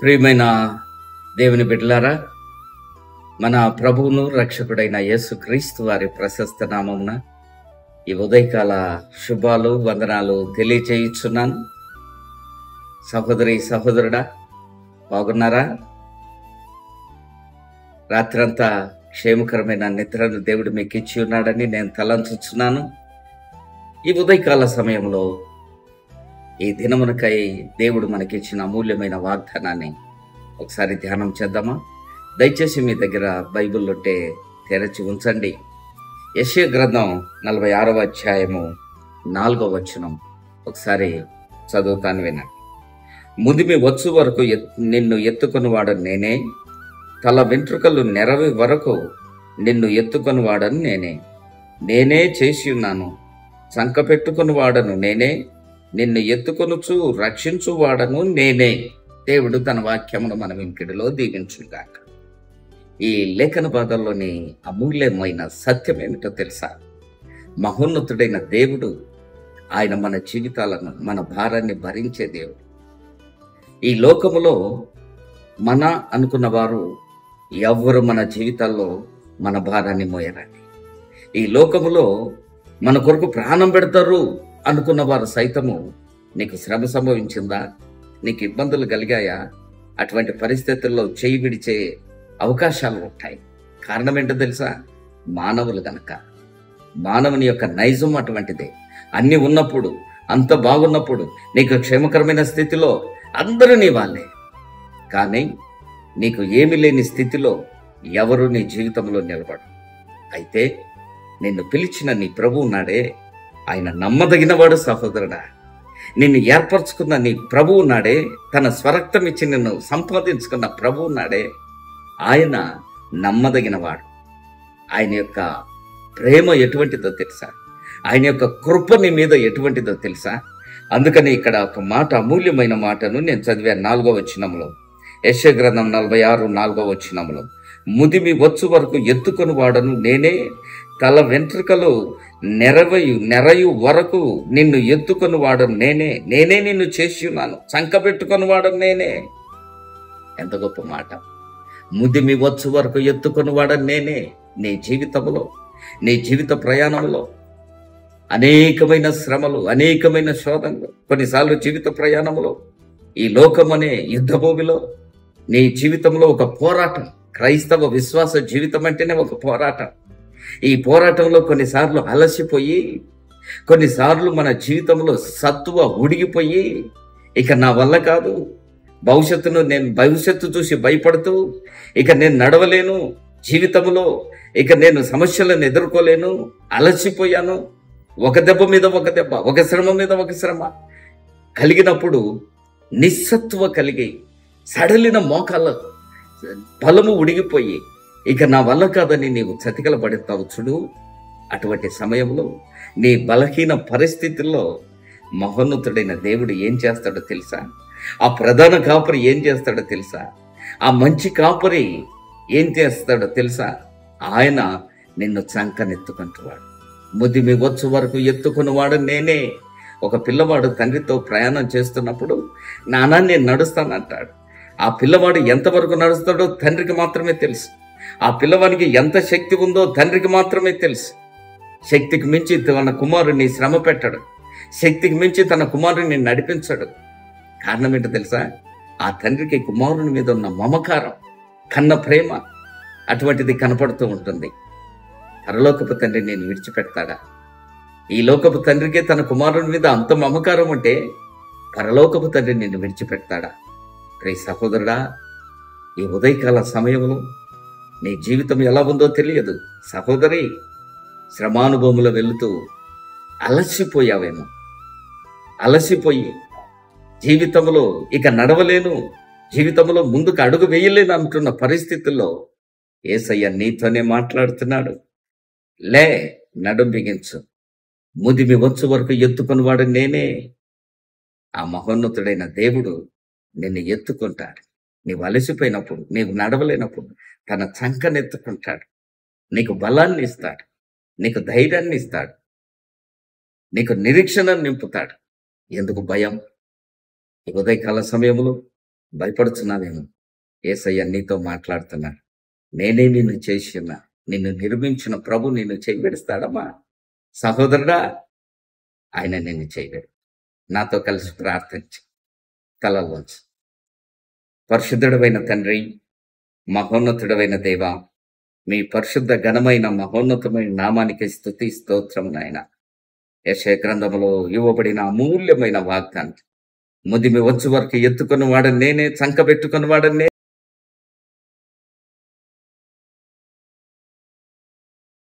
ప్రియమైన దేవుని బిడ్డలారా, మన ప్రభువును రక్షకుడైన యేసుక్రీస్తు వారి ప్రశస్త నామమున ఈ ఉదయకాల శుభాలు వందనాలు తెలియచేయుచున్నాను. సహోదరి సహోదరుడా, బాగున్నారా? రాత్రంతా క్షేమకరమైన నిద్రను దేవుడు మీకు ఇచ్చి ఉన్నాడని నేను తలంచుచున్నాను. ఈ ఉదయకాల సమయంలో ఈ దినమునకై దేవుడు మనకిచ్చిన అమూల్యమైన వాగ్దానాన్ని ఒకసారి ధ్యానం చేద్దామా? దయచేసి మీ దగ్గర బైబిల్ ఉంటే తెరచి ఉంచండి. యెషయా గ్రంథం 46వ అధ్యాయము 4వ వచనం ఒకసారి చదువుతాను, వినండి. ముదిమి వచ్చు వరకు నిన్ను ఎత్తుకొని వాడను నేనే, తల వెంట్రుకలు నెరవి వరకు నిన్ను ఎత్తుకొని వాడను నేనే చేసి ఉన్నాను. సంక పెట్టుకుని వాడను నేనే, నిన్ను ఎత్తుకొనుచు రక్షించు వాడను నేనే. దేవుడు తన వాక్యమును మన వినికిడిలో దీవించుగాక. ఈ లేఖన భాగంలోని అమూల్యమైన సత్యం ఏమిటో తెలుసా? మహోన్నతుడైన దేవుడు, ఆయన మన జీవితాలను, మన భారాన్ని భరించే దేవుడు. ఈ లోకములో మన అనుకున్న వారు ఎవ్వరు మన జీవితాల్లో మన భారాన్ని మోయరండి. ఈ లోకములో మన కొరకు ప్రాణం పెడతారు అనుకున్న వారు సైతము, నీకు శ్రమ సంభవించిందా, నీకు ఇబ్బందులు కలిగాయా, అటువంటి పరిస్థితుల్లో చేయి విడిచే అవకాశాలు ఉంటాయి. కారణం ఏంటో తెలుసా? మానవులు గనక. మానవుని యొక్క నైజం అటువంటిదే. అన్ని ఉన్నప్పుడు, అంత బాగున్నప్పుడు, నీకు క్షేమకరమైన స్థితిలో అందరూ నీ వాళ్ళే. కానీ నీకు ఏమి లేని స్థితిలో ఎవరు నీ జీవితంలో నిలబడు. అయితే నిన్ను పిలిచిన నీ ప్రభువు నాడే, ఆయన నమ్మదగినవాడు సహోదరుడా. నిన్ను ఏర్పరచుకున్న నీ ప్రభువు నాడే, తన స్వరక్తం ఇచ్చి నిన్ను సంపాదించుకున్న ప్రభువు నాడే, ఆయన నమ్మదగినవాడు. ఆయన యొక్క ప్రేమ ఎటువంటిదో తెలుసా? ఆయన యొక్క కృప నీ మీద ఎటువంటిదో తెలుసా? అందుకని ఇక్కడ ఒక మాట, అమూల్యమైన మాటను నేను చదివాను 4వ వచనంలో. యెషయా గ్రంథం 46 4వ వచనంలో, ముదిమి వచ్చు వరకు ఎత్తుకొని వాడను నేనే, తల వెంట్రుకలు నెరయు వరకు నిన్ను ఎత్తుకొని వాడను నేనే నిన్ను చేసి ఉన్నాను. సంక పెట్టుకొని వాడను నేనే. ఎంత గొప్ప మాట! ముదిమి వచ్చు వరకు ఎత్తుకొని వాడను నేనే. నీ జీవితంలో, నీ జీవిత ప్రయాణంలో అనేకమైన శ్రమలు, అనేకమైన శోధనలు, కొన్నిసార్లు జీవిత ప్రయాణంలో, ఈ లోకమనే యుద్ధభూమిలో నీ జీవితంలో ఒక పోరాటం. క్రైస్తవ విశ్వాస జీవితం అంటేనే ఒక పోరాటం. ఈ పోరాటంలో కొన్నిసార్లు అలసిపోయి, కొన్నిసార్లు మన జీవితంలో సత్తువ ఉడిగిపోయి, ఇక నా వల్ల కాదు, భవిష్యత్తు చూసి భయపడుతూ, ఇక నేను నడవలేను జీవితంలో, ఇక నేను సమస్యలను ఎదుర్కోలేను, అలసిపోయాను, ఒక దెబ్బ మీద ఒక దెబ్బ, ఒక శ్రమ మీద ఒక శ్రమ కలిగినప్పుడు నిస్సత్వ కలిగి, సడలిన మోకాళ్ళ బలము ఉడిగిపోయి, ఇక నా వల్ల కాదని నీవు చతికిల పడతావు చూడు. అటువంటి సమయంలో, నీ బలహీన పరిస్థితుల్లో మహోన్నతుడైన దేవుడు ఏం చేస్తాడో తెలుసా? ఆ ప్రధాన కాపరి ఏం చేస్తాడో తెలుసా? ఆ మంచి కాపరి ఏం చేస్తాడో తెలుసా? ఆయన నిన్ను చంకనెత్తుకుంటున్నాడు. ముదిమి వచ్చు వరకు ఎత్తుకున్నవాడు నేనే. ఒక పిల్లవాడు తండ్రితో ప్రయాణం చేస్తున్నప్పుడు, నాన్న నేను నడుస్తానంటాడు. ఆ పిల్లవాడు ఎంతవరకు నడుస్తాడో తండ్రికి మాత్రమే తెలుసు. ఆ పిల్లవానికి ఎంత శక్తి ఉందో తండ్రికి మాత్రమే తెలుసు. శక్తికి మించి తన కుమారుడిని శ్రమ పెట్టడు. శక్తికి మించి తన కుమారుడిని నడిపించడు. కారణం ఏంటో తెలుసా? ఆ తండ్రికి కుమారుని మీద ఉన్న మమకారం, కన్న ప్రేమ అటువంటిది కనపడుతూ ఉంటుంది. పరలోకపు తండ్రి నేను విడిచిపెడతాడా? ఈ లోకపు తండ్రికే తన కుమారుని మీద అంత మమకారం ఉంటే పరలోకపు తండ్రి నిన్ను విడిచిపెడతాడా? ప్రియ సహోదరుడా, ఈ ఉదయకాల సమయంలో నీ జీవితం ఎలా ఉందో తెలియదు. సహోదరి, శ్రమానుభవంలో వెళుతూ అలసిపోయావేమో. అలసిపోయి జీవితంలో ఇక నడవలేను, జీవితంలో ముందుకు అడుగు వేయలేను అంటున్న పరిస్థితుల్లో యేసయ్య నీతోనే మాట్లాడుతున్నాడు. లే, నడుం బిగించు. ముదిమి వచ్చు వరకు ఎత్తుకొని వాడు నేనే. ఆ మహోన్నతుడైన దేవుడు నిన్ను ఎత్తుకుంటాడు. నీవు అలసిపోయినప్పుడు, నీవు నడవలేనప్పుడు తన చంకనెత్తుకుంటాడు. నీకు బలాన్ని ఇస్తాడు, నీకు ధైర్యాన్ని ఇస్తాడు, నీకు నిరీక్షణ నింపుతాడు. ఎందుకు భయం? ఈ ఉదయకాల సమయంలో భయపడుతున్నావేమో. యేసయ్య నీతో మాట్లాడుతున్నాడు. నేనే నిన్ను చేసి ఉన్నా. నిన్ను నిర్మించిన ప్రభు నిన్ను చేయబెడతాడమ్మా. సహోదరుడా, ఆయన నిన్ను చేయలేడు. నాతో కలిసి ప్రార్థించి తలలు వంచు. పరిశుద్ధుడవైన తండ్రి, మహోన్నతుడవైన దేవ, మీ పరిశుద్ధ ఘనమైన మహోన్నతమైన నామానికి స్తుతి స్తోత్రం నాయన. యెషయా గ్రంథములో ఇవ్వబడిన అమూల్యమైన వాగ్దానం, ముదిమి వచ్చు వరకు ఎత్తుకుని వాడని నేనే, చంకబెట్టుకుని వాడని